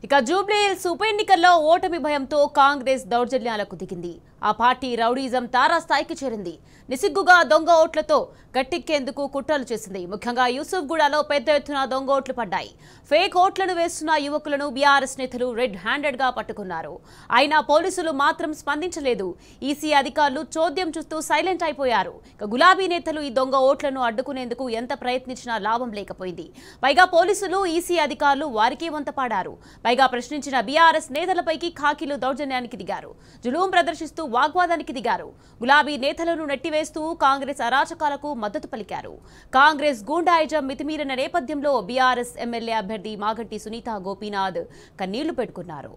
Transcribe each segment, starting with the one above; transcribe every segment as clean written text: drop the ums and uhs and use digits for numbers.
ఇక Jubilee hills ఉప ఎన్నికల్లో ఓటమి భయంతో కాంగ్రెస్ దౌర్జన్యాలకు దిగింది. ఆ పార్టీ రౌడీజం తారాస్థాయికి చేరింది. నిసిగ్గుగా దొంగ ఓట్లతో గట్టెక్కేందుకు కుట్రలు చేసింది. ముఖ్యంగా యూసుఫ్గూడలో పెద్ద ఎత్తున దొంగ ఓట్లు పడ్డాయి. ఫేక్ ఓట్లను వేస్తున్న యువకులను బీఆర్ఎస్ నేతలు రెడ్ హ్యాండెడ్ గా పట్టుకున్నారు. అయినా పోలీసులు మాత్రం స్పందించలేదు. ఈసీ అధికారులు చోద్యం చూస్తూ సైలెంట్ అయిపోయారు. ఇక గులాబీ నేతలు ఈ దొంగ ఓట్లను అడ్డుకునేందుకు ఎంత ప్రయత్నించినా లాభం లేకపోయింది. పైగా పోలీసులు ఈసీ అధికారులు వారికి వంత పాడారు. పైగా ప్రశ్నించిన బీఆర్ఎస్ నేతలపైకి ఖాకీలు దౌర్జన్యానికి దిగారు. జులూం ప్రదర్శిస్తూ వాగ్వాదానికి దిగారు. గులాబీ నేతలను నెట్టివేస్తూ కాంగ్రెస్ అరాచకాలకు మద్దతు పలికారు. కాంగ్రెస్ గూండాయిజం మితిమీరిన నేపథ్యంలో బీఆర్ఎస్ ఎమ్మెల్యే అభ్యర్థి మాగంటి సునీత గోపీనాథ్ కన్నీళ్లు పెట్టుకున్నారు.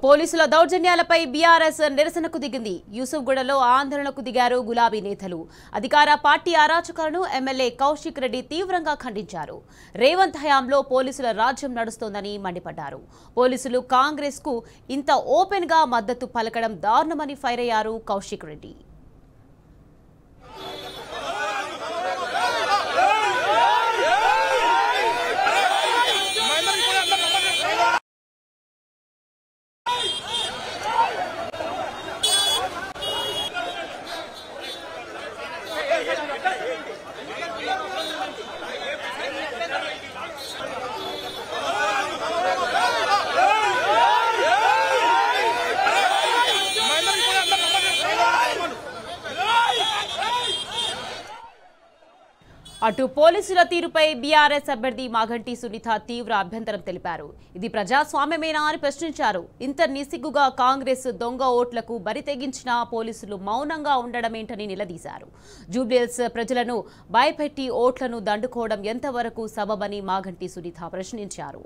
పోలీసుల దౌర్జన్యాలపై బీఆర్ఎస్ నిరసనకు దిగింది. యూసుఫ్గూడలో ఆందోళనకు దిగారు గులాబీ నేతలు. అధికార పార్టీ అరాచకాలను ఎమ్మెల్యే కౌశిక్ రెడ్డి తీవ్రంగా ఖండించారు. రేవంత్ హయాంలో పోలీసుల రాజ్యం నడుస్తోందని మండిపడ్డారు. పోలీసులు కాంగ్రెస్ కు ఇంత ఓపెన్ గా మద్దతు పలకడం దారుణమని ఫైర్ అయ్యారు కౌశిక్ రెడ్డి. అటు పోలీసుల తీరుపై బీఆర్ఎస్ అభ్యర్థి మాగంటి సునీత తీవ్ర అభ్యంతరం తెలిపారు. ఇది ప్రజాస్వామ్యమేనా అని ప్రశ్నించారు. ఇంత నిసిగ్గుగా కాంగ్రెస్ దొంగ ఓట్లకు బరి తెగించినా పోలీసులు మౌనంగా ఉండడమేంటని నిలదీశారు. జూబ్లీ హిల్స్ ప్రజలను భయపెట్టి ఓట్లను దండుకోవడం ఎంతవరకు సబబని మాగంటి సునీత ప్రశ్నించారు.